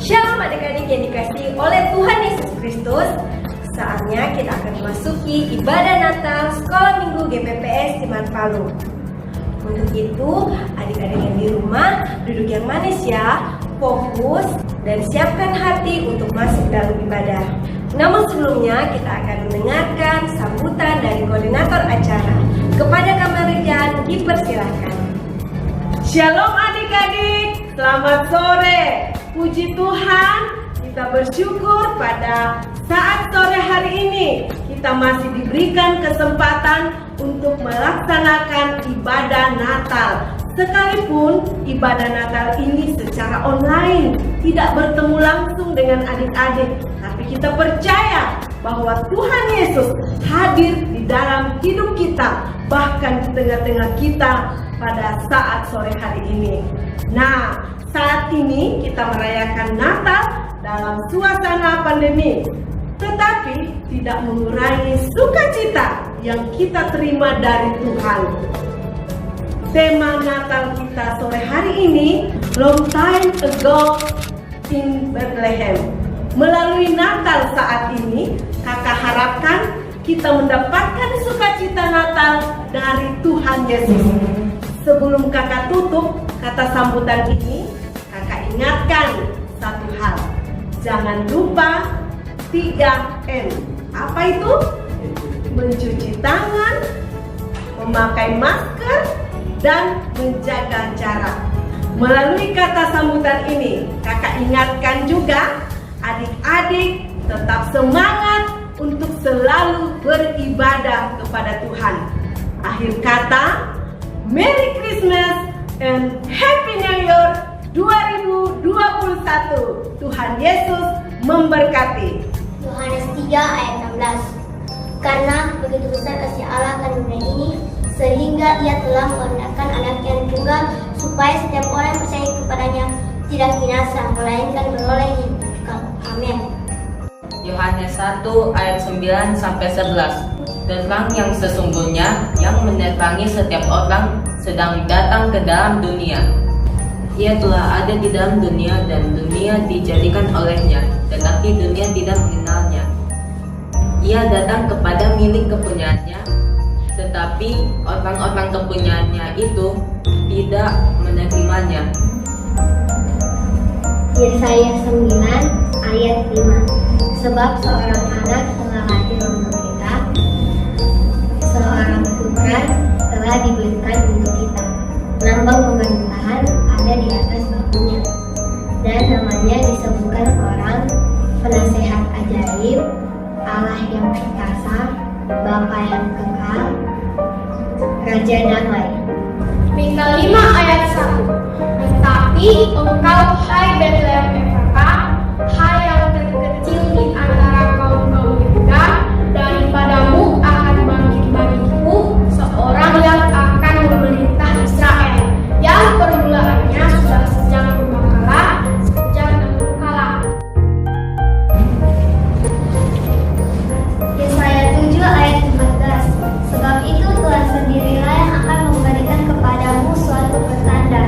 Shalom adik-adik yang dikasihi oleh Tuhan Yesus Kristus. Saatnya kita akan memasuki ibadah Natal Sekolah Minggu GPPS Cimat Palu. Untuk itu, adik-adik yang di rumah duduk yang manis ya, fokus dan siapkan hati untuk masuk dalam ibadah. Namun sebelumnya kita akan mendengarkan sambutan dari koordinator acara. Kepada Kamarijan dipersilahkan. Shalom adik-adik, selamat sore. Puji Tuhan, kita bersyukur pada saat sore hari ini kita masih diberikan kesempatan untuk melaksanakan ibadah Natal. Sekalipun ibadah Natal ini secara online, tidak bertemu langsung dengan adik-adik, tapi kita percaya bahwa Tuhan Yesus hadir di dalam hidup kita, bahkan di tengah-tengah kita pada saat sore hari ini. Nah, saat ini kita merayakan Natal dalam suasana pandemi, tetapi tidak mengurangi sukacita yang kita terima dari Tuhan. Tema Natal kita sore hari ini, Long Time Ago in Bethlehem. Melalui Natal saat ini, kakak harapkan kita mendapatkan sukacita Natal dari Tuhan Yesus. Sebelum kakak tutup kata sambutan ini, kakak ingatkan satu hal. Jangan lupa 3M. Apa itu? Mencuci tangan, memakai masker, dan menjaga jarak. Melalui kata sambutan ini, kakak ingatkan juga adik-adik tetap semangat untuk selalu beribadah kepada Tuhan. Akhir kata, Merry Christmas and Happy New Year 2021. Tuhan Yesus memberkati. Yohanes 3 ayat 16. Karena begitu besar kasih Allah akan dunia ini, sehingga Ia telah mengaruniakan Anaknya yang tunggal, supaya setiap orang yang percaya kepadanya tidak binasa, melainkan beroleh hidup kekal. Amin. Yohanes 1 ayat 9 sampai 11. Terang yang sesungguhnya yang menerangi setiap orang sedang datang ke dalam dunia. Ia telah ada di dalam dunia dan dunia dijadikan olehnya, tetapi dunia tidak mengenalnya. Ia datang kepada milik kepunyaannya, tetapi orang-orang kepunyaannya itu tidak menerimanya. Yesaya 9 ayat 5. Sebab seorang anak telah lahir untuk kita, seorang putra telah diberikan untuk kita. Lambang pemerintahan ada di atas bahunya, dan namanya disebutkan Orang Penasehat Ajaib, Allah yang perkasa, Bapa yang kekal, Raja Damai. Mika 5 ayat 1. Tetapi engkau, hai Bethlehem Efratah, hai yang terkecil di antara kaum-kaum Yehuda, daripadamu akan bangkit bagiku seorang yang akan memerintah Israel, yang permulaannya sudah sejak purbakala, sejak dahulu kala. Yesaya 7 ayat 14. Sebab itu Tuhan sendirilah yang akan memberikan kepadamu suatu pertanda.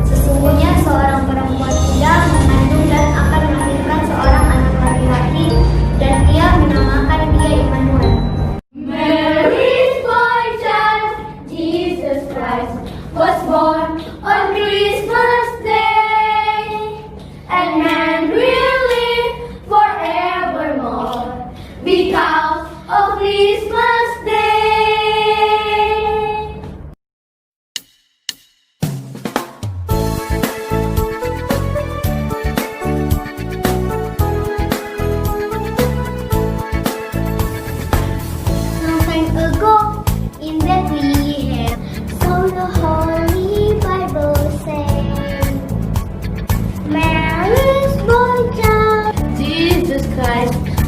Sesungguhnya seorang perempuan muda mengandung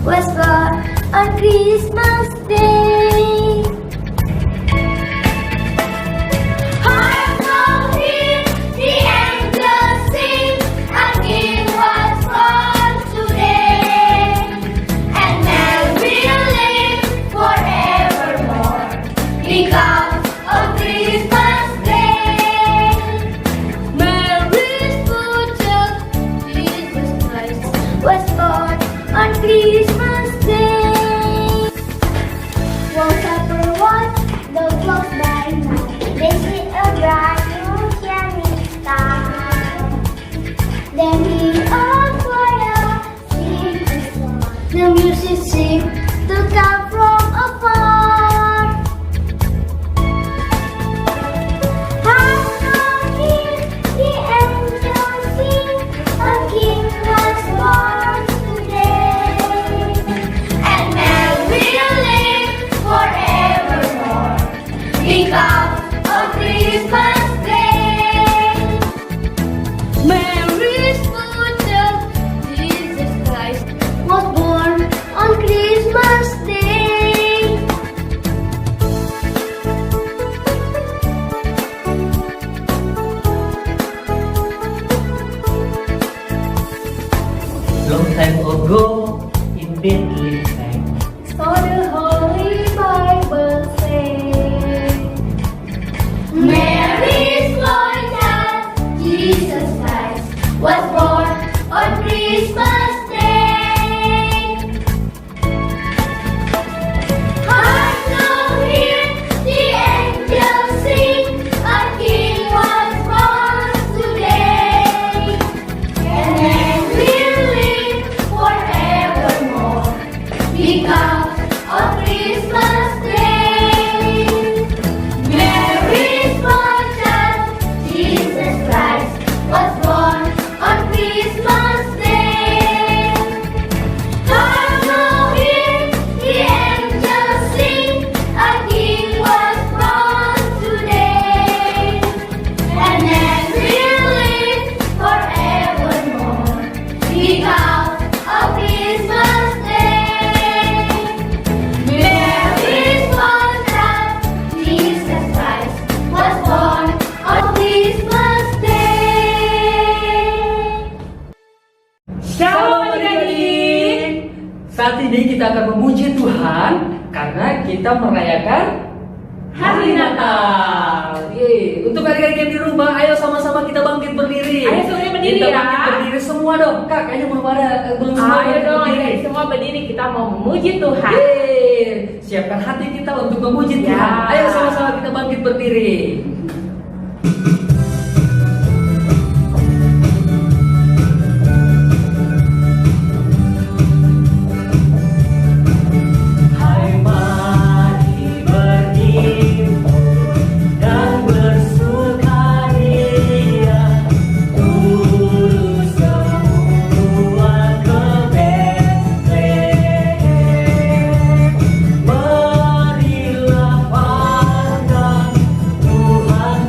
was born on Christmas Day. Hark now hear the angels sing, a King was born today, and man will live forevermore because of Christmas Day. Mary's child, Jesus Christ, was born on Christmas Day. Walls upper watch, the clocks by night, they see a bright new shining star. Then hear a choir sing a song, the music seemed to come from afar. Hark now hear the angels sing, a King was born today, and man will live forevermore because of Christmas Day. Mary's child, Jesus Christ, was born on Christmas Day. Long time ago in Bethlehem, So the Holy Bible says, Mary's child, Jesus Christ, was born on Christmas Day. Hark now hear the angels sing, a King was born today, and man will live forevermore because of Christmas Day. Mary's child, Jesus Christ, was born on Christmas Day. Hark now hear the angels sing, a King was born today, and man will live forevermore because of Christmas Day. Mary's child, Jesus Christ, was born on Christmas Day. Shalom adik-adik. saat ini kita akan memuji Tuhan karena kita merayakan Hari Natal. Yeay. Untuk adik-adik yang di rumah, ayo sama-sama kita bangkit berdiri. Ayo semuanya berdiri kita ya. bangkit berdiri semua dong. Kak, kayaknya belum semua Ayo dong, berdiri. ayo semua berdiri, kita mau memuji Tuhan. Yeay. Siapkan hati kita untuk memuji Ya. Tuhan. Ayo sama-sama kita bangkit berdiri. Hai mari berhimpun dan bersukaria, turun semua ke Betlehem. Marilah pandang Tuhan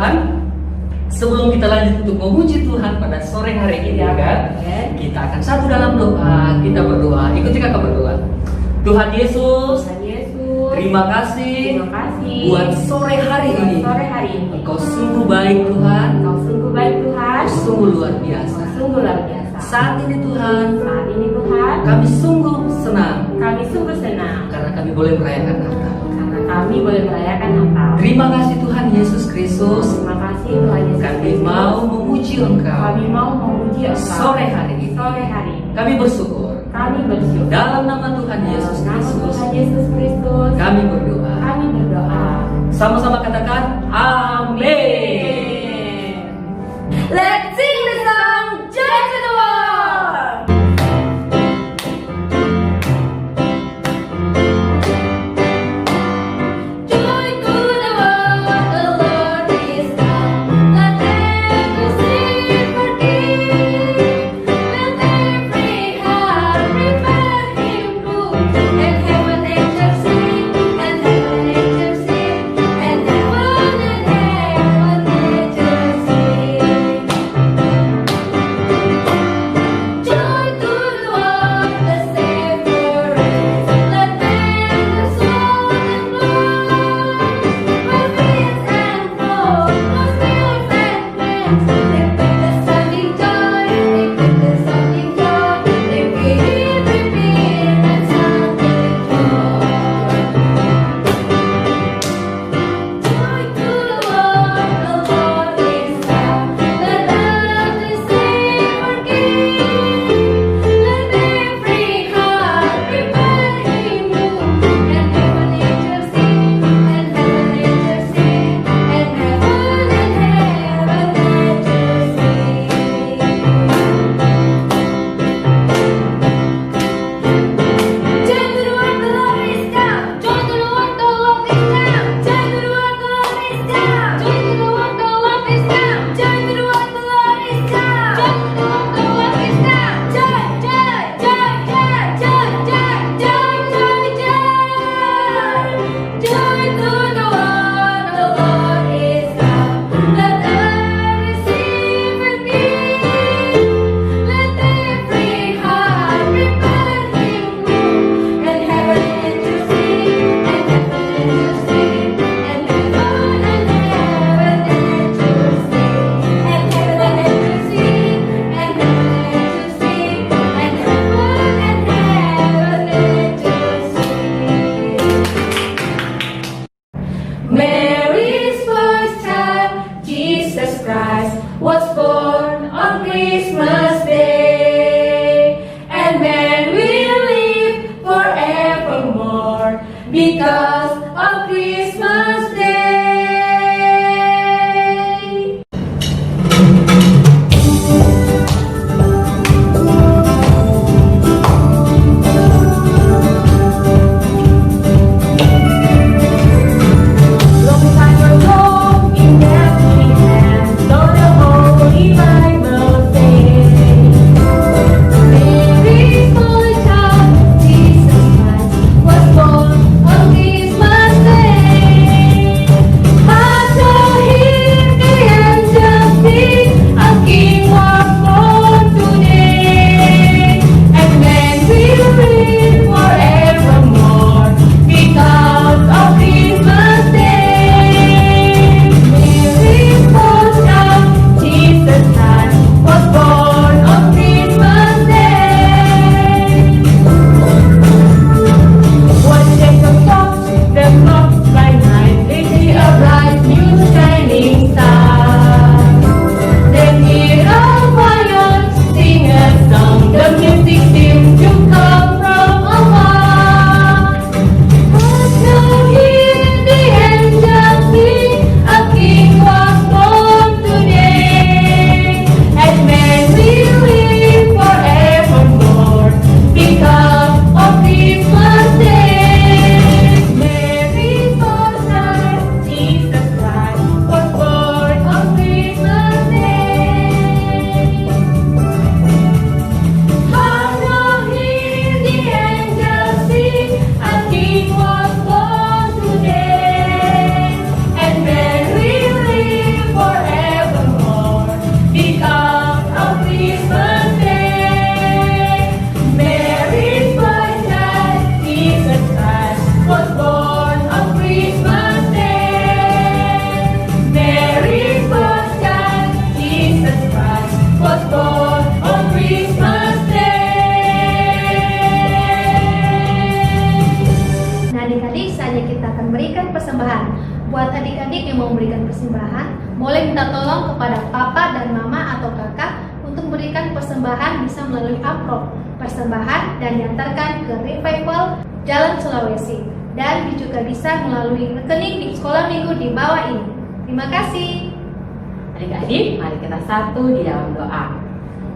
Tuhan, sebelum kita lanjut untuk memuji Tuhan pada sore hari ini kan, kita akan satu dalam doa. Kita berdoa. Ikuti kakak berdoa. Tuhan Yesus, terima kasih buat sore hari ini. Engkau sungguh baik Tuhan. Engkau sungguh luar biasa. Saat ini Tuhan, kami sungguh senang karena kami boleh merayakan Natal. Terima kasih Tuhan Yesus Kristus. Kami mau memuji Engkau sore hari ini. Kami bersyukur. Dalam nama Tuhan Yesus Kristus, kami berdoa. Sama-sama katakan amin. Let's sing the song Joy to the World. Joy to the world, the Lord is come. Let every sin forgive. Let every heart prepare Him room. And heaven angels sing, and heaven angels sing, and heaven angels sing. Joy to the world, the Savior reigns. Let men the soul and blood, with winds and flows, with fields and plains. They bring the sounding joy, they bring the sounding joy, they repeat and sounding joy. Joy to the world, the Lord is come. Let every sin forgive. Let every heart prepare Him room. And heaven angels sing, and heaven angels sing, and heaven angels sing. Joy to the world, the Lord is come. Joy to the world, the Lord is come. Joy to the world, the Lord is come. Joy to the world, the Lord is come. Joy to the world, the Lord is come. Joy to the world, the Lord is come. Joy, joy, joy, joy, joy, joy, joy, joy, joy. Joy to the world, the Lord is come. Let every sin forgive. Let every heart prepare Him room. And heaven angels sing, and heaven angels sing, and heaven angels sing, and heaven angels sing, and heaven angels sing, and heaven angels sing. Mary's first child, Jesus Christ, was born on Christmas Day, and man will live forevermore because of Christmas Day. Long time ago in Bethlehem, so the Holy Bible says, persembahan. Buat adik-adik yang mau memberikan persembahan, boleh minta tolong kepada papa dan mama atau kakak untuk memberikan persembahan bisa melalui amplop persembahan dan diantarkan ke Revival Jalan Sulawesi. Dan juga bisa melalui rekening di sekolah minggu di bawah ini. Terima kasih. Adik-adik, mari kita satu di dalam doa.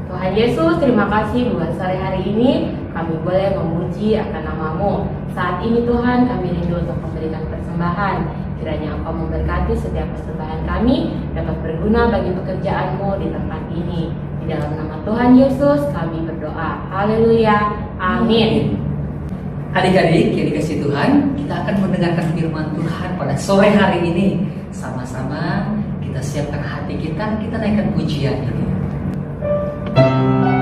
Tuhan Yesus, terima kasih buat sore hari ini kami boleh memuji akan nama-Mu. Saat ini Tuhan, kami rindu untuk memberikan persembahan. Kiranya Engkau memberkati setiap persembahan kami dapat berguna bagi pekerjaan-Mu di tempat ini. Di dalam nama Tuhan Yesus kami berdoa. Haleluya. Amin. Adik-adik yang dikasih Tuhan, kita akan mendengarkan firman Tuhan pada sore hari ini. Sama-sama kita siapkan hati kita naikkan pujian ini. Seperti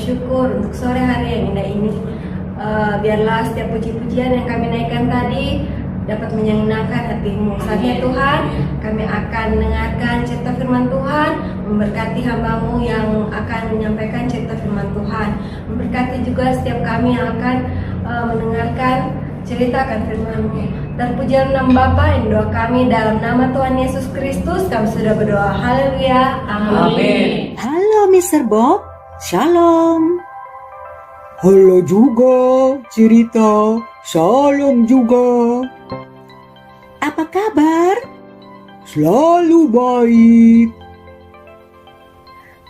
bersyukur untuk sore hari yang indah ini. Biarlah setiap puji-pujian yang kami naikkan tadi dapat menyenangkan hati-Mu. Saatnya Tuhan, kami akan mendengarkan cerita firman Tuhan, memberkati hamba-Mu yang akan menyampaikan cerita firman Tuhan. Memberkati juga setiap kami yang akan mendengarkan ceritakan firman-Mu. Dan pujian nama Bapa yang doa kami dalam nama Tuhan Yesus Kristus, kami sudah berdoa. Haleluya. Amin. Halo Mr. Bob, Shalom. Halo juga, cerita. Salam juga. Apa kabar? Selalu baik.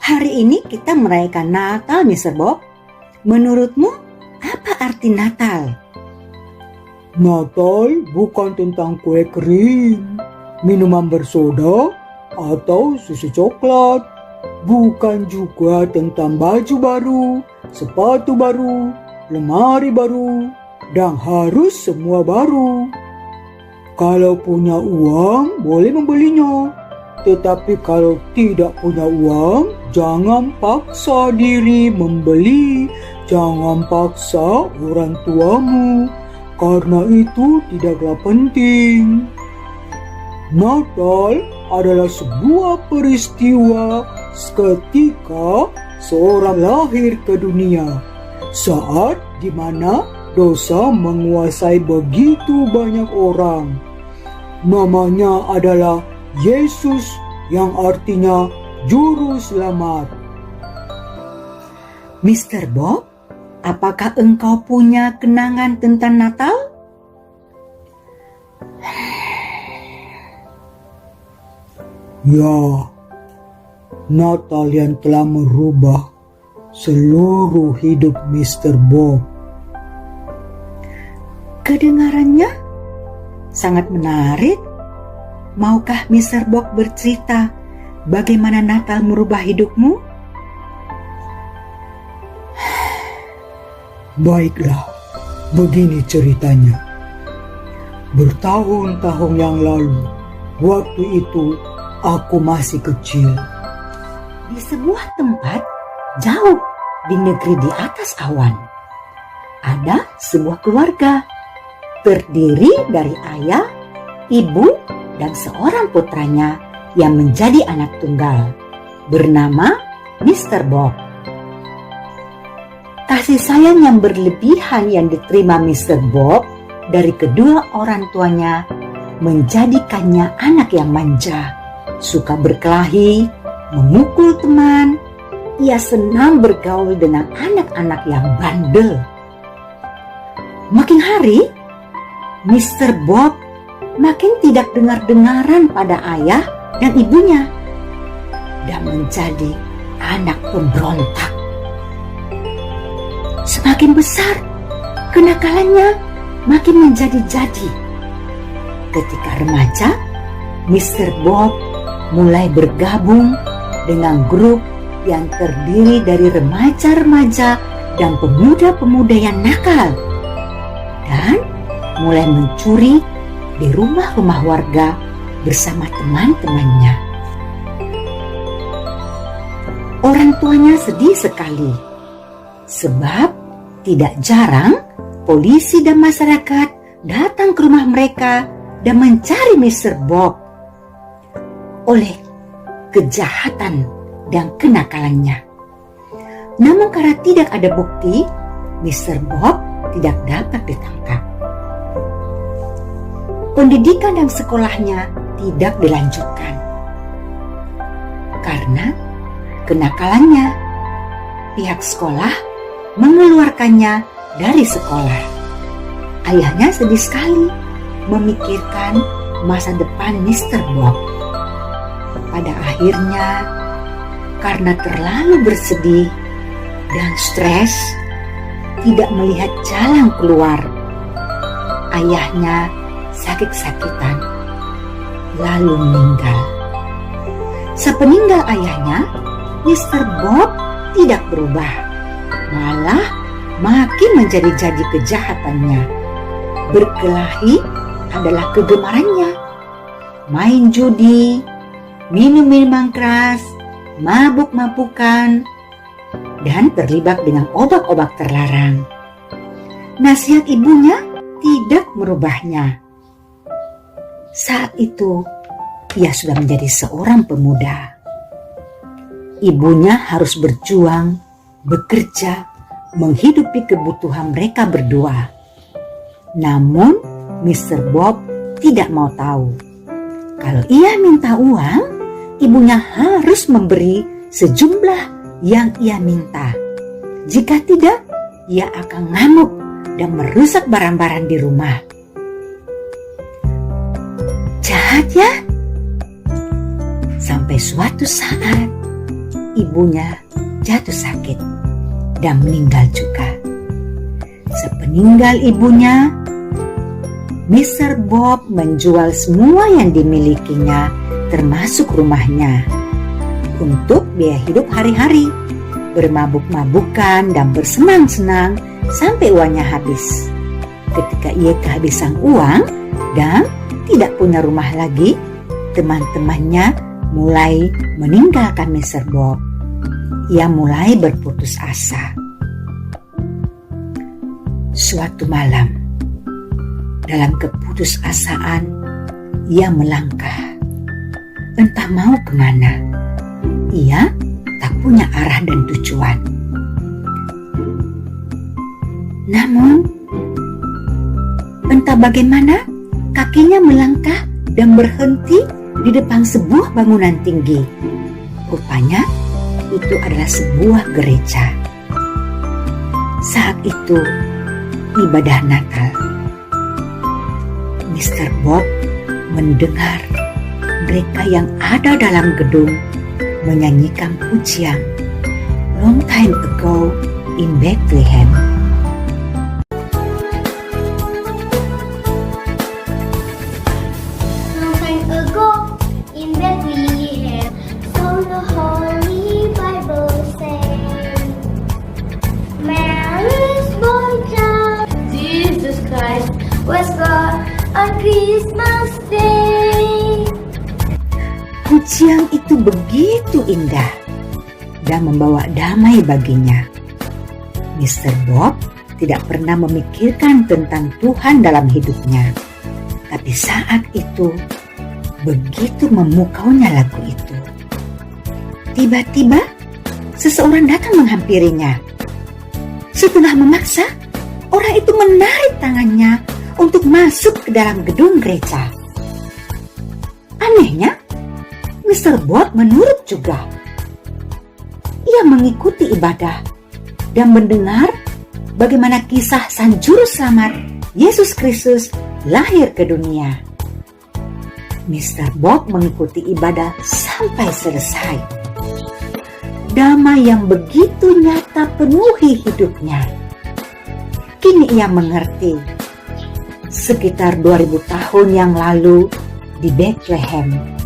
Hari ini kita merayakan Natal, Mr. Bob. Menurutmu, apa arti Natal? Natal bukan tentang kue kering, minuman bersoda, atau susu coklat. Bukan juga tentang baju baru, sepatu baru, lemari baru, dan harus semua baru. Kalau punya uang, boleh membelinya. Tetapi kalau tidak punya uang, jangan paksa diri membeli. Jangan paksa orang tuamu, karena itu tidaklah penting. Natal adalah sebuah peristiwa ketika seorang lahir ke dunia, saat di mana dosa menguasai begitu banyak orang. Namanya adalah Yesus, yang artinya Juru Selamat. Mr. Bob, apakah engkau punya kenangan tentang Natal? Ya, Natal yang telah merubah seluruh hidup Mr. Bob. Kedengarannya sangat menarik. Maukah Mr. Bob bercerita bagaimana Natal merubah hidupmu? Baiklah, begini ceritanya. Bertahun-tahun yang lalu, waktu itu aku masih kecil. Di sebuah tempat jauh di negeri di atas awan, ada sebuah keluarga terdiri dari ayah, ibu, dan seorang putranya yang menjadi anak tunggal bernama Mr. Bob. Kasih sayang yang berlebihan yang diterima Mr. Bob dari kedua orang tuanya menjadikannya anak yang manja, suka berkelahi, memukul teman. Ia senang bergaul dengan anak-anak yang bandel. Makin hari, Mr. Bob makin tidak dengar-dengaran pada ayah dan ibunya dan menjadi anak pemberontak. Semakin besar, kenakalannya makin menjadi-jadi. Ketika remaja, Mr. Bob mulai bergabung dengan grup yang terdiri dari remaja-remaja dan pemuda-pemuda yang nakal, dan mulai mencuri di rumah-rumah warga bersama teman-temannya. Orang tuanya sedih sekali, sebab tidak jarang polisi dan masyarakat datang ke rumah mereka dan mencari Mr. Bob oleh kejahatan dan kenakalannya. Namun karena tidak ada bukti, Mr. Bob tidak dapat ditangkap. Pendidikan dan sekolahnya tidak dilanjutkan karena kenakalannya. Pihak sekolah mengeluarkannya dari sekolah. Ayahnya sedih sekali memikirkan masa depan Mr. Bob. Pada akhirnya, karena terlalu bersedih dan stres, tidak melihat jalan keluar, ayahnya sakit-sakitan lalu meninggal. Sepeninggal ayahnya, Mr. Bob tidak berubah, malah makin menjadi-jadi kejahatannya. Berkelahi adalah kegemarannya. Main judi, minum minuman keras, mabuk-mabukan, dan terlibat dengan obat-obat terlarang. Nasihat ibunya tidak merubahnya. Saat itu, ia sudah menjadi seorang pemuda. Ibunya harus berjuang, bekerja, menghidupi kebutuhan mereka berdua. Namun, Mr. Bob tidak mau tahu. Kalau ia minta uang, ibunya harus memberi sejumlah yang ia minta. Jika tidak, ia akan ngamuk dan merusak barang-barang di rumah. Jahat ya? Sampai suatu saat, ibunya jatuh sakit dan meninggal juga. Sepeninggal ibunya, Mr. Bob menjual semua yang dimilikinya, termasuk rumahnya, untuk biaya hidup hari-hari, bermabuk-mabukan dan bersenang-senang sampai uangnya habis. Ketika ia kehabisan uang dan tidak punya rumah lagi, teman-temannya mulai meninggalkan Mr. Bob. Ia mulai berputus asa. Suatu malam, dalam keputusasaan, ia melangkah. Entah mau kemana. Ia tak punya arah dan tujuan. Namun, entah bagaimana, kakinya melangkah dan berhenti di depan sebuah bangunan tinggi. Rupanya, itu adalah sebuah gereja. Saat itu, ibadah Natal. Mr. Bob mendengar mereka yang ada dalam gedung menyanyikan pujian Long Time Ago in Bethlehem. Long time ago in Bethlehem, so the Holy Bible says, Mary's boy child, Jesus Christ, was born on Christmas Day. Pujian itu begitu indah dan membawa damai baginya. Mr. Bob tidak pernah memikirkan tentang Tuhan dalam hidupnya. Tapi saat itu, begitu memukaunya lagu itu. Tiba-tiba, seseorang datang menghampirinya. Setelah memaksa, orang itu menarik tangannya untuk masuk ke dalam gedung gereja. Anehnya, Mr. Bob menurut juga. Ia mengikuti ibadah dan mendengar bagaimana kisah Sang Juru Selamat Yesus Kristus lahir ke dunia. Mr. Bob mengikuti ibadah sampai selesai. Damai yang begitu nyata penuhi hidupnya. Kini ia mengerti, sekitar 2000 tahun yang lalu di Bethlehem,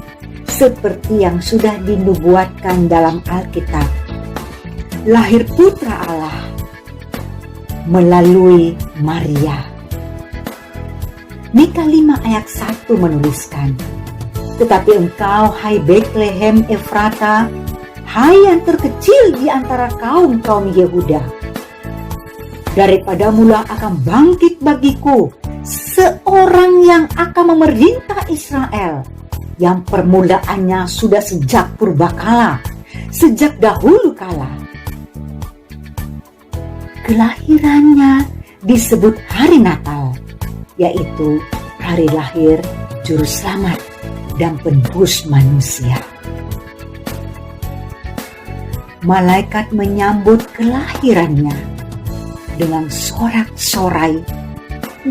seperti yang sudah dinubuatkan dalam Alkitab, lahir Putra Allah melalui Maria. Mika 5 ayat 1 menuliskan, "Tetapi engkau, hai Bethlehem Efrata, hai yang terkecil di antara kaum-kaum Yehuda, daripadamulah akan bangkit bagiku seorang yang akan memerintah Israel, yang permulaannya sudah sejak purbakala, sejak dahulu kala." Kelahirannya disebut hari Natal, yaitu hari lahir Juru Selamat dan Penebus manusia. Malaikat menyambut kelahirannya dengan sorak-sorai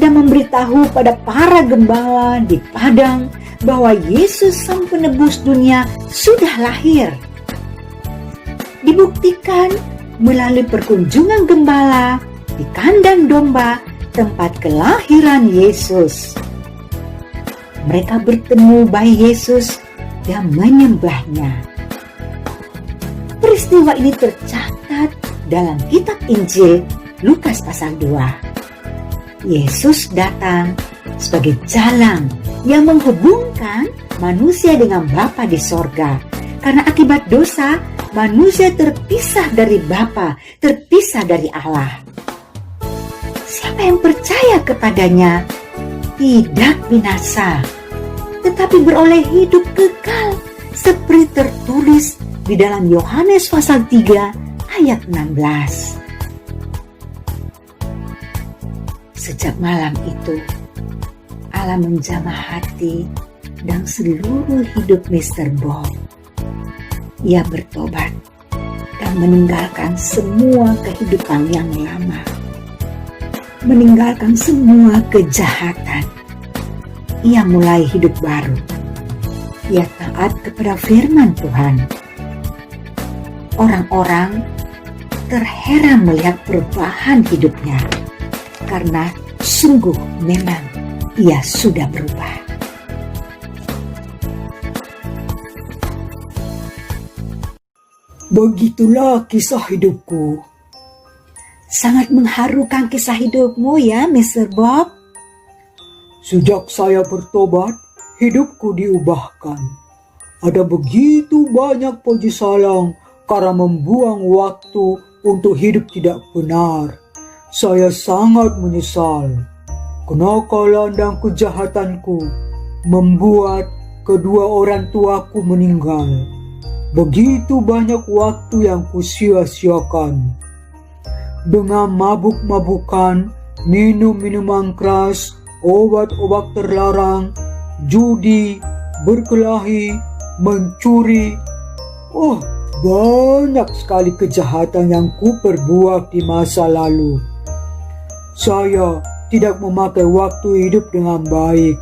dan memberitahu pada para gembala di padang bahwa Yesus Sang Penebus dunia sudah lahir. Dibuktikan melalui perkunjungan gembala di kandang domba tempat kelahiran Yesus. Mereka bertemu bayi Yesus dan menyembahnya. Peristiwa ini tercatat dalam kitab Injil Lukas pasal 2. Yesus datang sebagai jalan yang menghubungkan manusia dengan Bapa di sorga. Karena akibat dosa, manusia terpisah dari Bapa, terpisah dari Allah. Siapa yang percaya kepadanya tidak binasa, tetapi beroleh hidup kekal, seperti tertulis di dalam Yohanes pasal 3 ayat 16. Sejak malam itu, Allah menjamah hati dan seluruh hidup Mr. Bob. Ia bertobat dan meninggalkan semua kehidupan yang lama, meninggalkan semua kejahatan. Ia mulai hidup baru. Ia taat kepada firman Tuhan. Orang-orang terheran melihat perubahan hidupnya, karena sungguh memang ia sudah berubah. Begitulah kisah hidupku. Sangat mengharukan kisah hidupmu ya, Mr. Bob. Sejak saya bertobat, hidupku diubahkan. Ada begitu banyak penyesalan karena membuang waktu untuk hidup tidak benar. Saya sangat menyesal. Kenakalan dan kejahatanku membuat kedua orang tuaku meninggal. Begitu banyak waktu yang kusia-siakan. Dengan mabuk-mabukan, minum minuman keras, obat-obat terlarang, judi, berkelahi, mencuri. Banyak sekali kejahatan yang kuperbuat di masa lalu. Saya tidak memakai waktu hidup dengan baik.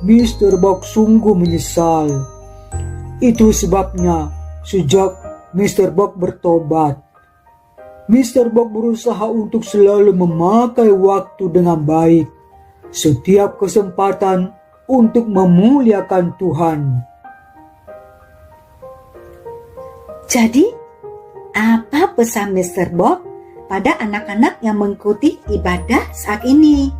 Mr. Bob sungguh menyesal. Itu sebabnya sejak Mr. Bob bertobat, Mr. Bob berusaha untuk selalu memakai waktu dengan baik, setiap kesempatan untuk memuliakan Tuhan. Jadi, apa pesan Mr. Bob pada anak-anak yang mengikuti ibadah saat ini?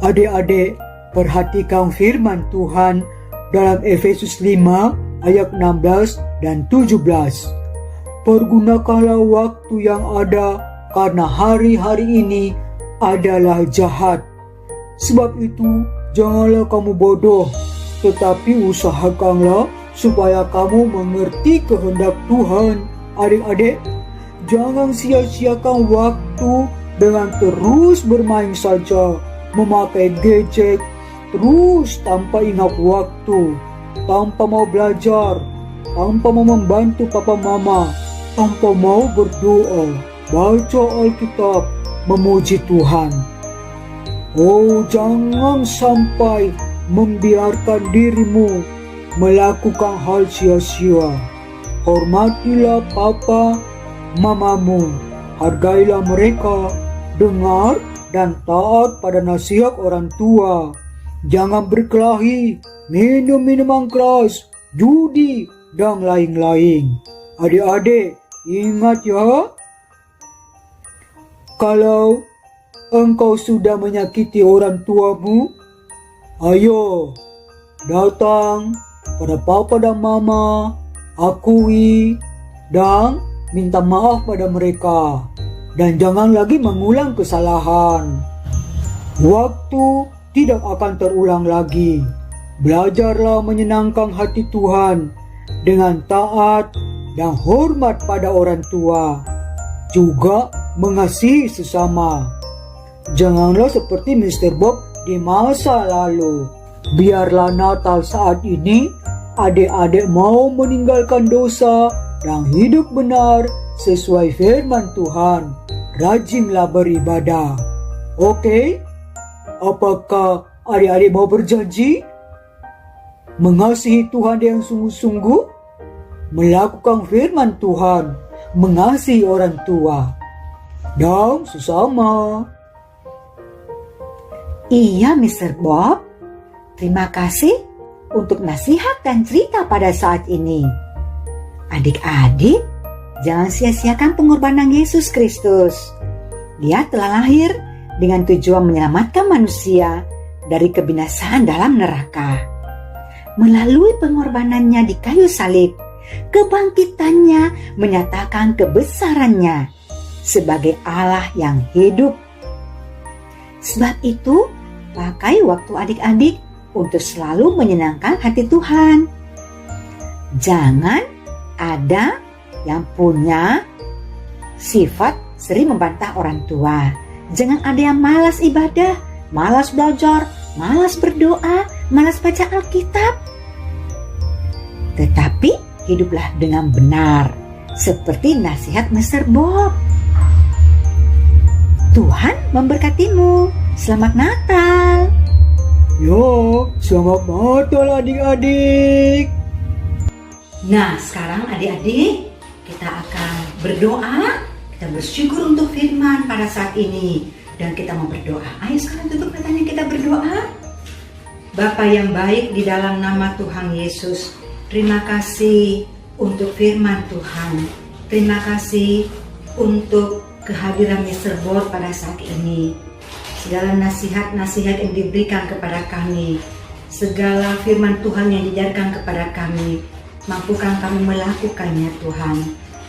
Adik-adik, perhatikan firman Tuhan dalam Efesus 5 ayat 16 dan 17. Pergunakanlah waktu yang ada, karena hari-hari ini adalah jahat. Sebab itu, janganlah kamu bodoh, tetapi usahakanlah supaya kamu mengerti kehendak Tuhan. Adik-adik, jangan sia-siakan waktu dengan terus bermain saja, memakai gadget, terus tanpa ingat waktu, tanpa mau belajar, tanpa mau membantu papa mama, tanpa mau berdoa, baca Alkitab, memuji Tuhan. Jangan sampai membiarkan dirimu melakukan hal sia-sia. Hormatilah papa, mamamu, hargailah mereka, dengar dan taat pada nasihat orang tua. Jangan berkelahi, minum minuman keras, judi, dan lain-lain. Adik-adik, ingat ya, kalau engkau sudah menyakiti orang tuamu, ayo datang pada papa dan mama, akui dan minta maaf pada mereka, dan jangan lagi mengulang kesalahan. Waktu tidak akan terulang lagi. Belajarlah menyenangkan hati Tuhan dengan taat dan hormat pada orang tua, juga mengasihi sesama. Janganlah seperti Mr. Bob di masa lalu. Biarlah Natal saat ini adik-adik mau meninggalkan dosa dan hidup benar sesuai firman Tuhan. Rajinlah beribadah. Oke? Apakah adik-adik mau berjanji mengasihi Tuhan dengan sungguh-sungguh, melakukan firman Tuhan, mengasihi orang tua dan sesama? Iya, Mr. Bob. Terima kasih untuk nasihat dan cerita pada saat ini. Adik-adik, jangan sia-siakan pengorbanan Yesus Kristus. Dia telah lahir dengan tujuan menyelamatkan manusia dari kebinasaan dalam neraka. Melalui pengorbanannya di kayu salib, kebangkitannya menyatakan kebesarannya sebagai Allah yang hidup. Sebab itu, pakai waktu adik-adik untuk selalu menyenangkan hati Tuhan. Jangan ada yang punya sifat sering membantah orang tua. Jangan ada yang malas ibadah, malas belajar, malas berdoa, malas baca Alkitab. Tetapi hiduplah dengan benar, seperti nasihat Mr. Bob. Tuhan memberkatimu. Selamat Natal. Yo, selamat Natal adik-adik. Nah, sekarang adik-adik kita akan berdoa. Kita bersyukur untuk firman pada saat ini. Dan kita mau berdoa. Ayo sekarang tutup matanya, kita berdoa. Bapa yang baik, di dalam nama Tuhan Yesus, terima kasih untuk firman Tuhan. Terima kasih untuk kehadiran Mr. Bob pada saat ini. Segala nasihat-nasihat yang diberikan kepada kami, segala firman Tuhan yang diajarkan kepada kami, mampukan kami melakukannya Tuhan.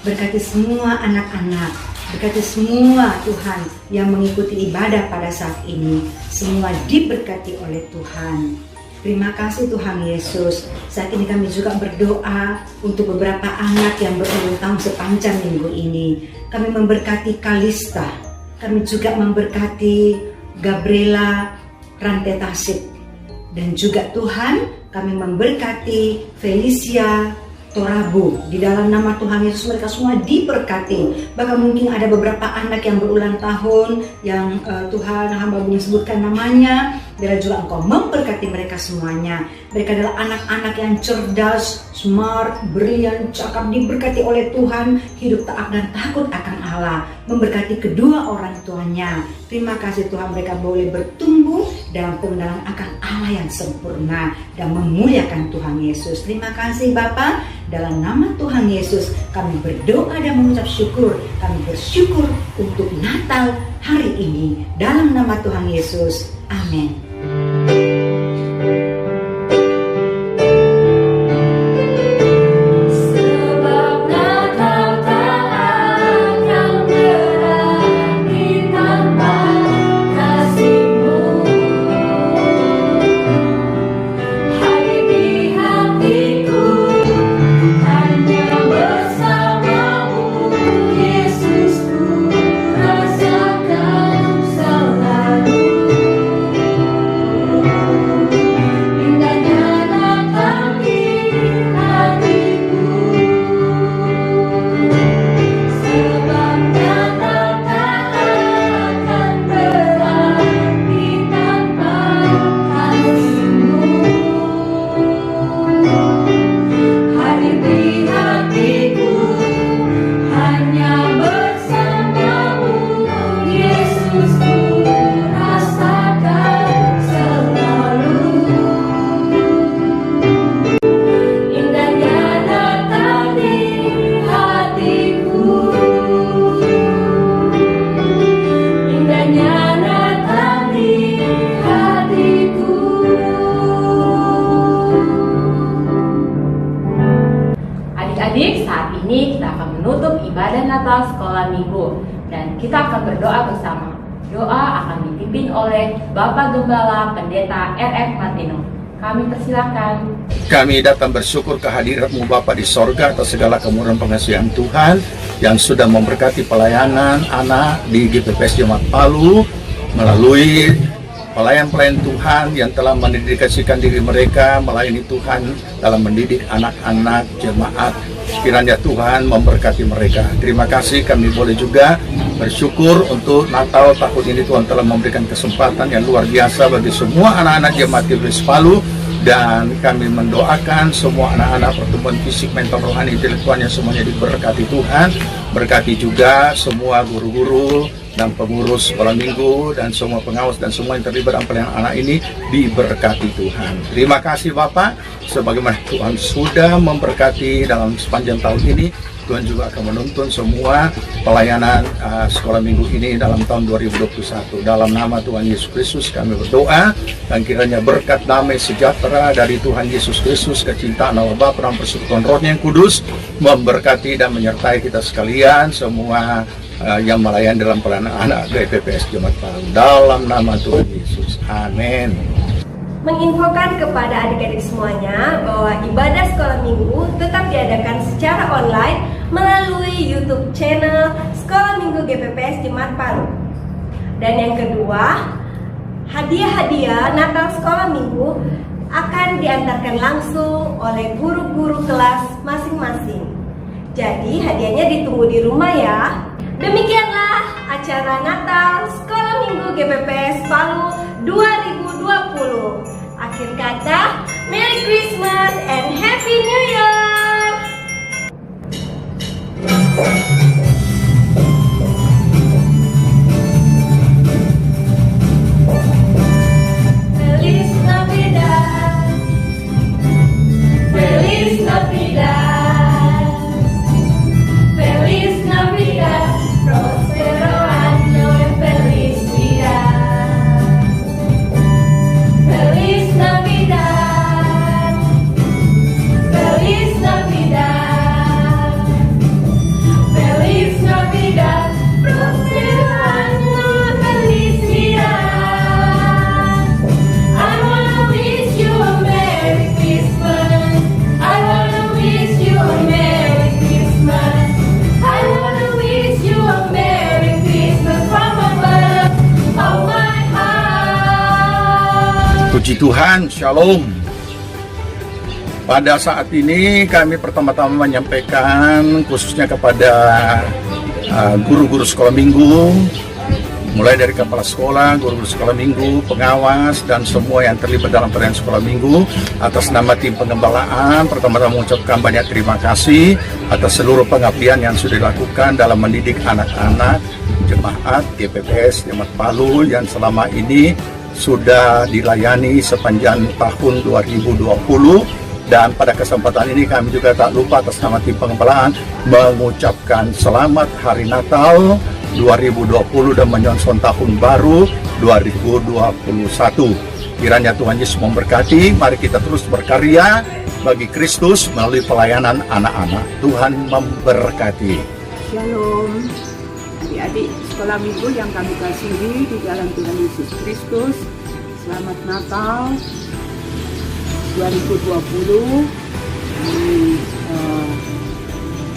Berkati semua anak-anak, berkati semua Tuhan yang mengikuti ibadah pada saat ini. Semua diberkati oleh Tuhan. Terima kasih Tuhan Yesus. Saat ini kami juga berdoa untuk beberapa anak yang berulang tahun sepanjang minggu ini. Kami memberkati Kalista. Kami juga memberkati Gabriela Rantetasip. Dan juga Tuhan, kami memberkati Felicia Torabu. Di dalam nama Tuhan Yesus mereka semua diberkati. Bahkan mungkin ada beberapa anak yang berulang tahun yang Tuhan hamba belum sebutkan namanya. Biar juga Engkau memberkati mereka semuanya. Mereka adalah anak-anak yang cerdas, smart, brilian, cakap, diberkati oleh Tuhan, hidup taat dan takut akan Allah, memberkati kedua orang tuanya. Terima kasih Tuhan, mereka boleh bertumbuh dalam pengenalan akan Allah yang sempurna dan memuliakan Tuhan Yesus. Terima kasih Bapa, dalam nama Tuhan Yesus kami berdoa dan mengucap syukur. Kami bersyukur untuk Natal hari ini dalam nama Tuhan Yesus. Amin. Adik-adik, saat ini kita akan menutup ibadah Natal sekolah minggu dan kita akan berdoa bersama. Doa akan dipimpin oleh Bapak Gembala Pendeta RF Martino. Kami persilakan. Kami datang bersyukur kehadirat-Mu Bapa di sorga atas segala kemurahan pengasihan Tuhan yang sudah memberkati pelayanan anak di GPPS Jemaat Palu melalui pelayan-pelayan Tuhan yang telah mendedikasikan diri mereka melayani Tuhan dalam mendidik anak-anak jemaat. Kiranya Tuhan memberkati mereka. Terima kasih, kami boleh juga bersyukur untuk Natal tahun ini Tuhan telah memberikan kesempatan yang luar biasa bagi semua anak-anak jemaat GPPS Palu. Dan kami mendoakan semua anak-anak pertumbuhan fisik, mental, rohani, intelektualnya semuanya diberkati Tuhan. Berkati juga semua guru-guru, dan pengurus sekolah minggu dan semua pengawas dan semua yang terlibat dalam pelayanan anak ini diberkati Tuhan. Terima kasih Bapak, sebagaimana Tuhan sudah memberkati dalam sepanjang tahun ini, Tuhan juga akan menuntun semua pelayanan sekolah minggu ini dalam tahun 2021. Dalam nama Tuhan Yesus Kristus kami berdoa, dan kiranya berkat damai sejahtera dari Tuhan Yesus Kristus, kecintaan Allah Bapa dan persekutuan Roh-Nya yang kudus memberkati dan menyertai kita sekalian semua yang melayani dalam pelayanan anak GPPS Jemaat Palu. Dalam nama Tuhan Yesus. Amin. Menginfokan kepada adik-adik semuanya bahwa ibadah sekolah minggu tetap diadakan secara online melalui YouTube channel Sekolah Minggu GPPS Jemaat Palu. Dan yang kedua, hadiah-hadiah Natal sekolah minggu akan diantarkan langsung oleh guru-guru kelas masing-masing. Jadi hadiahnya ditunggu di rumah ya. Demikianlah acara Natal Sekolah Minggu GPPS Palu 2020. Akhir kata, Merry Christmas and Happy New Year! Feliz Navidad, Feliz Navidad, Feliz Navidad, Prospero año y feliz vida. Feliz Navidad, Feliz Navidad, Feliz Navidad, Prospero año y feliz vida. I wanna wish you a Merry Christmas. I wanna wish you a Merry Christmas. I wanna wish you a Merry Christmas from the bottom of my heart. Puji Tuhan, Shalom. Pada saat ini kami pertama-tama menyampaikan khususnya kepada guru-guru sekolah minggu, mulai dari kepala sekolah, guru-guru sekolah minggu, pengawas, dan semua yang terlibat dalam pelayanan sekolah minggu. Atas nama tim pengembalaan, pertama-tama mengucapkan banyak terima kasih atas seluruh pengabdian yang sudah dilakukan dalam mendidik anak-anak jemaat GPPS Jemaat Palu yang selama ini sudah dilayani sepanjang tahun 2020. Dan pada kesempatan ini kami juga tak lupa atas nama tim pengembalaan mengucapkan selamat Hari Natal 2020 dan menyongsong tahun baru 2021. Kiranya Tuhan Yesus memberkati. Mari kita terus berkarya bagi Kristus melalui pelayanan anak-anak. Tuhan memberkati. Shalom, adik-adik sekolah minggu yang kami kasihi di dalam Tuhan Yesus Kristus. Selamat Natal 2020. Kami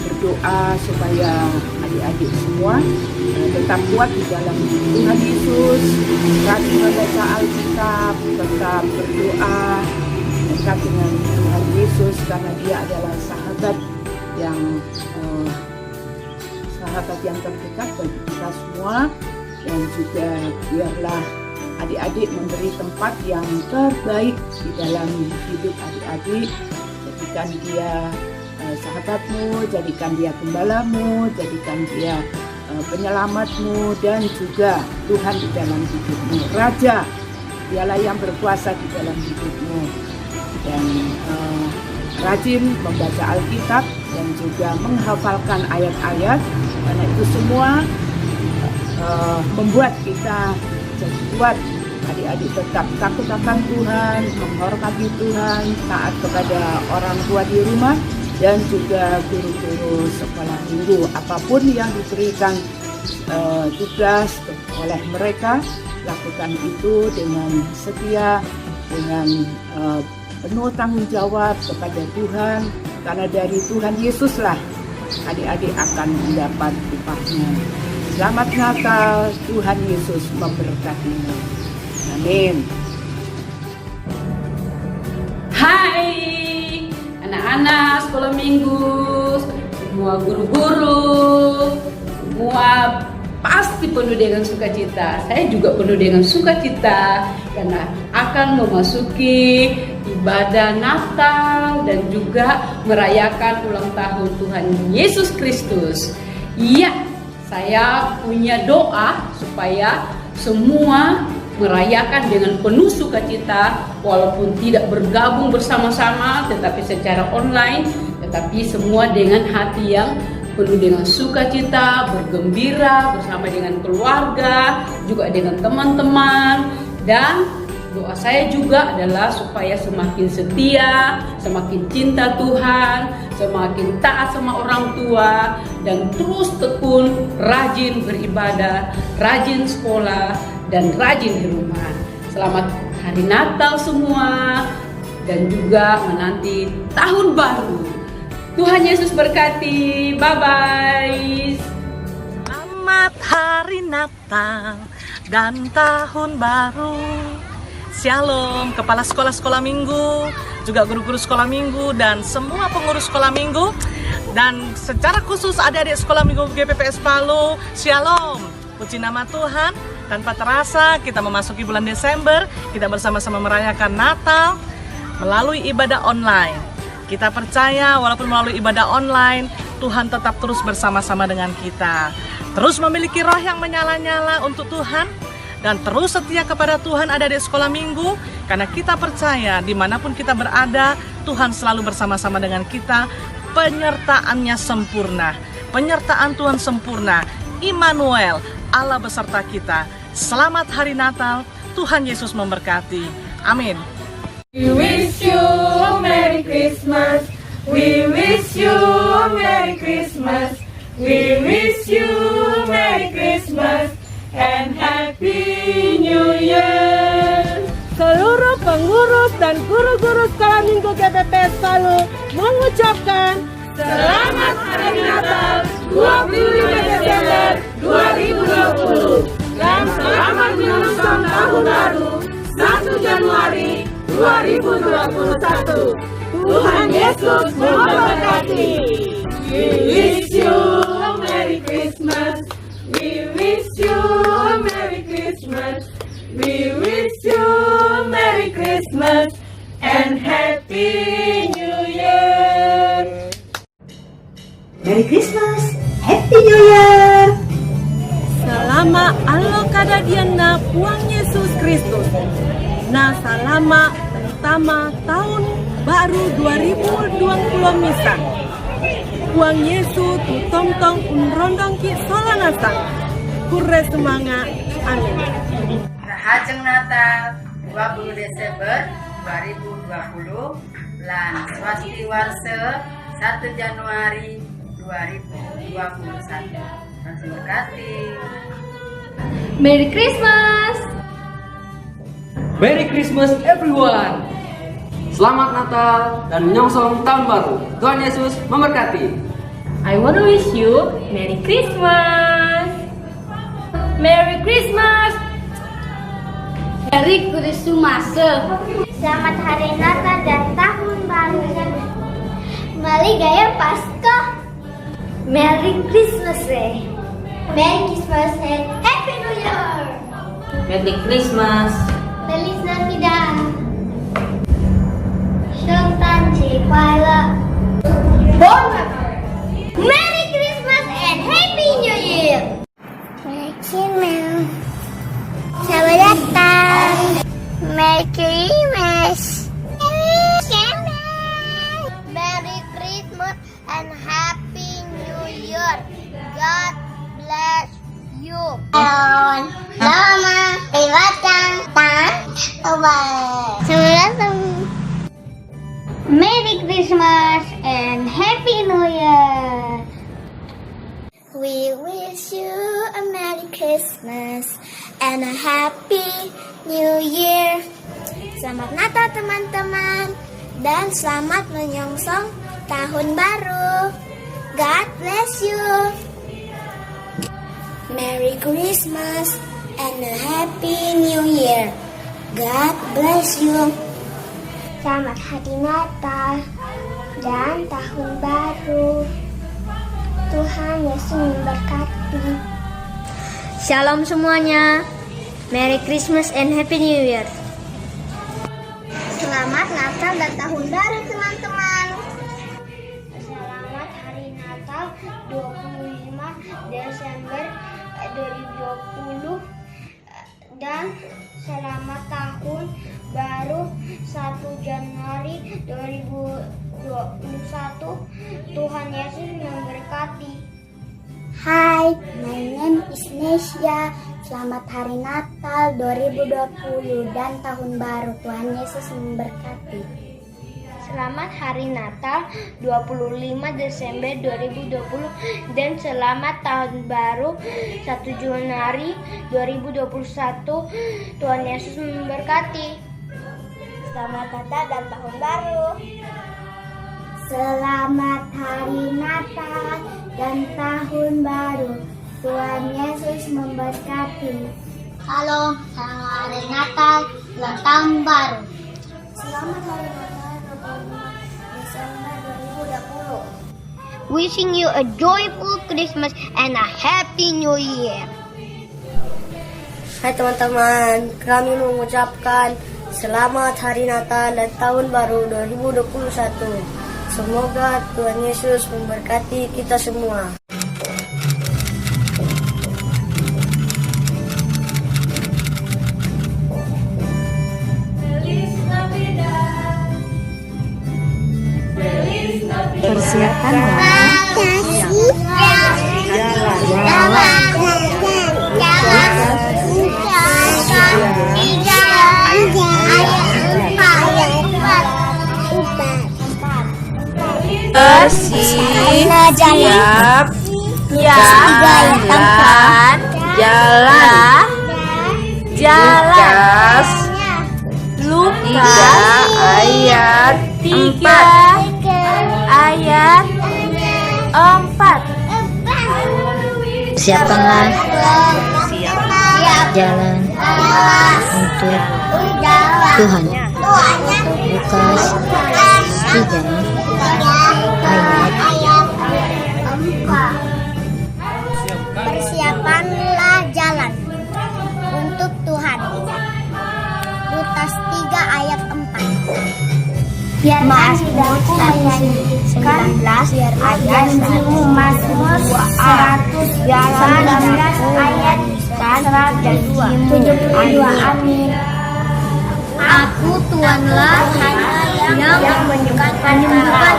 berdoa supaya adik-adik semua tetap kuat di dalam Tuhan Yesus, rajin membaca Alkitab, tetap berdoa dekat dengan Tuhan Yesus karena Dia adalah sahabat yang terdekat bagi kita semua. Dan juga biarlah adik-adik memberi tempat yang terbaik di dalam hidup adik-adik. Jadikan dia sahabatmu, jadikan dia gembalamu, jadikan dia penyelamatmu, dan juga Tuhan di dalam hidupmu. Raja, dialah yang berkuasa di dalam hidupmu. Dan rajin membaca Alkitab dan juga menghafalkan ayat-ayat, karena itu semua membuat kita jadi kuat. Adik-adik tetap takut akan Tuhan, menghormati Tuhan, taat kepada orang tua di rumah, dan juga guru-guru sekolah minggu. Apapun yang diberikan tugas oleh mereka, lakukan itu dengan setia, dengan penuh tanggung jawab kepada Tuhan, karena dari Tuhan Yesuslah adik-adik akan mendapat upahnya. Selamat Natal, Tuhan Yesus memberkatimu. Amin. Hai anak-anak sekolah minggu, semua guru-guru, semua pasti penuh dengan sukacita. Saya juga penuh dengan sukacita karena akan memasuki ibadah Natal dan juga merayakan ulang tahun Tuhan Yesus Kristus. Iya, saya punya doa supaya semua merayakan dengan penuh sukacita, walaupun tidak bergabung bersama-sama tetapi secara online, tetapi semua dengan hati yang penuh dengan sukacita, bergembira bersama dengan keluarga, juga dengan teman-teman. Dan doa saya juga adalah supaya semakin setia, semakin cinta Tuhan, semakin taat sama orang tua, dan terus tekun, rajin beribadah, rajin sekolah, dan rajin di rumah. Selamat Hari Natal semua, dan juga menanti Tahun Baru. Tuhan Yesus berkati. Bye-bye. Selamat Hari Natal dan Tahun Baru. Shalom kepala sekolah-sekolah minggu, juga guru-guru sekolah minggu, dan semua pengurus sekolah minggu, dan secara khusus adik-adik sekolah minggu GPPS Palu. Shalom, puji nama Tuhan. Tanpa terasa kita memasuki bulan Desember, kita bersama-sama merayakan Natal melalui ibadah online. Kita percaya walaupun melalui ibadah online, Tuhan tetap terus bersama-sama dengan kita. Terus memiliki roh yang menyala-nyala untuk Tuhan, dan terus setia kepada Tuhan ada di sekolah minggu, karena kita percaya dimanapun kita berada, Tuhan selalu bersama-sama dengan kita. Penyertaannya sempurna, penyertaan Tuhan sempurna. Immanuel, Allah beserta kita. Selamat Hari Natal, Tuhan Yesus memberkati. Amin. We wish you a Merry Christmas. We wish you a Merry Christmas. We wish you a Merry Christmas and Happy New Year. Seluruh pengurus dan guru-guru sekolah minggu GPPS Palu mengucapkan Selamat Hari Natal 25 Desember 2020 dan selamat menyongsong Tahun Baru 1 Januari 2021. Tuhan Yesus memberkati. We wish you a Merry Christmas. We wish you a Merry Christmas. We wish you a Merry Christmas and Happy New Year. Merry Christmas, Happy New Year. Salama Allah kadadianna Puang Yesus Kristus. Nah, salama pertama tahun baru 2020 misa. Puang Yesus tutong-tong unrondong ki solanasa. Kurre semangat. Amin. Rahajeng Natal 20 Desember 2020 lan swasti warse 1 Januari 2021. Terima kasih. Merry Christmas. Merry Christmas everyone. Selamat Natal dan menyongsong Tahun Baru. Tuhan Yesus memberkati. I want to wish you Merry Christmas. Merry Christmas. Merry Christmas. Selamat Hari Natal dan Tahun Baru. Mali gaya Paskah. Merry Christmas Day. Merry Christmas and Happy New Year. Merry Christmas. Feliz Navidad.圣诞节快乐。Bon Merry Christmas and Happy New Year. Merry Christmas. Selamat datang. Merry Christmas. Merry Christmas and Happy New Year. God bless you. Selamat datang. Merry Christmas and Happy New Year. We wish you a Merry Christmas and a Happy New Year. Selamat Natal teman-teman, dan selamat menyongsong Tahun Baru. God bless you. Merry Christmas and a Happy New Year. God bless you. Selamat Hari Natal dan Tahun Baru. Tuhan Yesus memberkati. Shalom semuanya. Merry Christmas and Happy New Year. Selamat Natal dan Tahun Baru teman-teman. Selamat Hari Natal 25 Desember 2020 dan selamat tahun baru 1 Januari 2021. Tuhan Yesus memberkati. Hai, my name is Nesya. Selamat Hari Natal 2020 dan Tahun Baru. Tuhan Yesus memberkati. Selamat Hari Natal 25 Desember 2020 dan selamat Tahun Baru 1 Januari 2021. Tuhan Yesus memberkati. Selamat Natal dan Tahun Baru. Selamat Hari Natal dan Tahun Baru. Tuhan Yesus memberkati. Halo, selamat Hari Natal dan Tahun Baru. Selamat Hari Natal 25 Desember 2020. Wishing you a joyful Christmas and a happy New Year. Hai teman-teman, kami mengucapkan selamat Hari Natal dan Tahun Baru 2021. Semoga Tuhan Yesus memberkati kita semua. Persiapkanlah Siap, jalan, Lukas, ayat 3 ayat 4. Siapkanlah jalan untuk Tuhan. Lukas 3 ayat 4. Persiapkanlah jalan untuk Tuhan. Lukas 3 ayat 4. Mazmur 19 ayat 1, Mazmur 119 ayat 172. Amin. Aku Tuhanlah yang menyembuhkan engkau.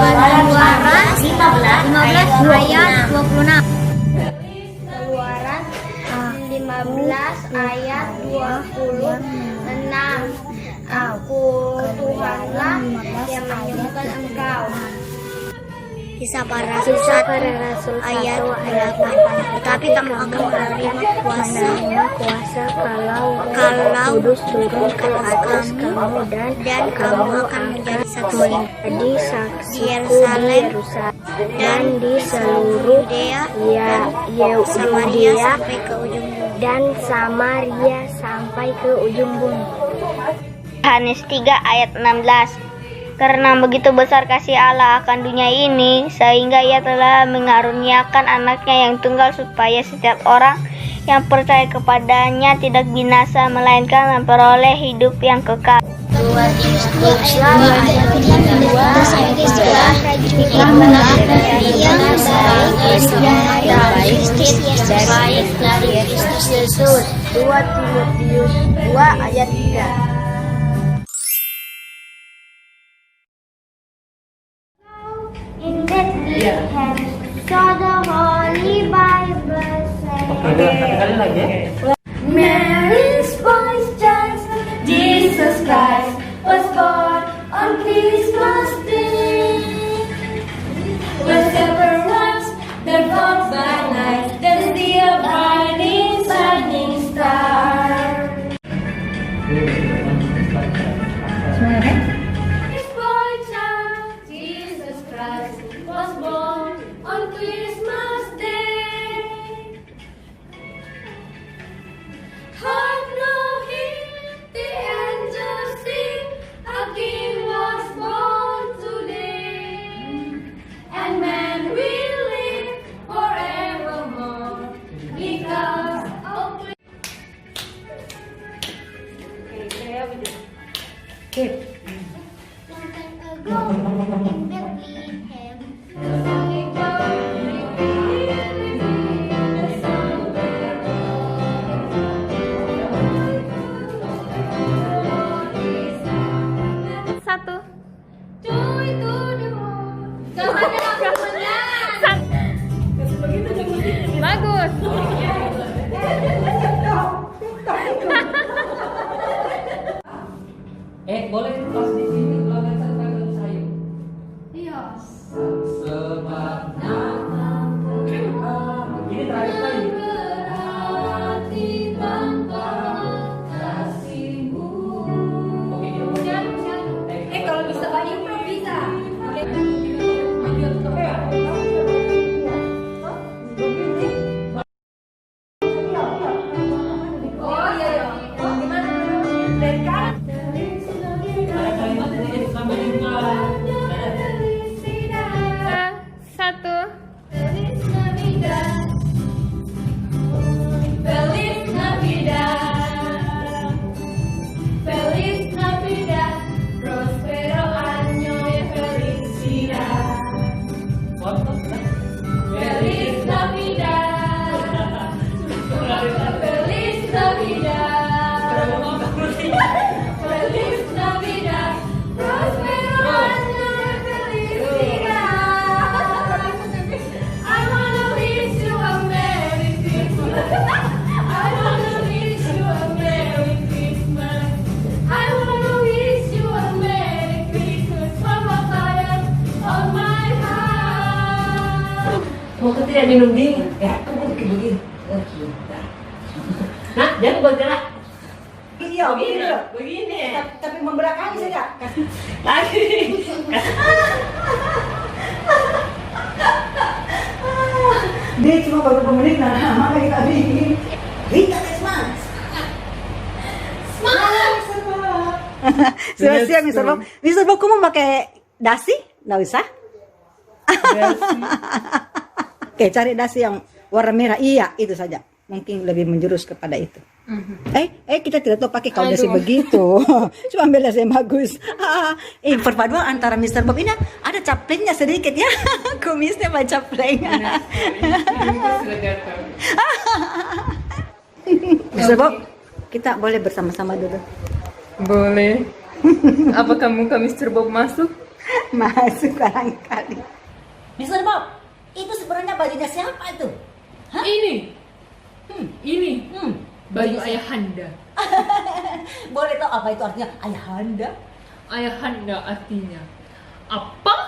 Keluaran 15 ayat 26. Keluaran 15 ayat 26. Aku Tuhanlah yang menyembuhkan engkau. Kisah para Rasul 1 ayat 8. Tetapi kamu akan menerima kuasa kalau Kudus turun ke atas kamu dan kamu akan menjadi saksi di Yerusalem dan di seluruh Yudea Samaria sampai ke ujung bumi. Yohanes 3 ayat 16. Karena begitu besar kasih Allah akan dunia ini, sehingga Ia telah mengaruniakan anaknya yang tunggal supaya setiap orang yang percaya kepadanya tidak binasa, melainkan memperoleh hidup yang kekal. 2 Timotius 2 ayat 3. In Bethlehem, so the Holy Bible says. Mary's voice chimes, Jesus Christ was born on Christmas Day. When shepherd runs the flocks by night, there's still a brightening, shining star. Mary's voice chimes, Jesus Christ was born on Christmas Day. boleh pas di sini belakang saya sayur. Iya. Sebab ini terakhir kali. Kalau bisa banyak bisa. Oh iya ya. Gimana? Dari kanan. Ada kalimat ini sampai juga. Satu. Feliz Navidad. Feliz Navidad. Feliz Navidad. Prospero año y felicidad. Feliz Navidad. Feliz Navidad. Feliz Navidad. Prospero año y felicidad. I wanna wish you a Merry Christmas. I wanna wish you a Merry Christmas. I wanna wish you a Merry Christmas from the fire of my heart. Mau ke tidak minum dingin? Ya, kamu begini. Nah, jangan bergerak. Iya, begini. Tapi membelakangi saja. Lagi. Dia cuma baru menit, nah, maka kita bikin. Kita semangat. Sudah siap, Mr. Bob. Mr. Bob, kamu pakai dasi? Nggak usah. Oke, cari dasi yang warna merah. Iya, itu saja. Mungkin lebih menjurus kepada itu. Kita tidak tahu pakai kalau dasi begitu. Cuma ambil dasi yang bagus. Perpaduan antara Mr. Bob ini ada caplengnya sedikit ya. Kumisnya banyak capleng. Mr. Bob, kita boleh bersama-sama dulu. Boleh. Apakah muka Mr. Bob masuk? Masuk barangkali. Mr. Bob, itu sebenarnya bajunya siapa itu? Hah? Ini. Baju ayahanda. Boleh tahu apa itu artinya ayahanda? Ayahanda artinya apa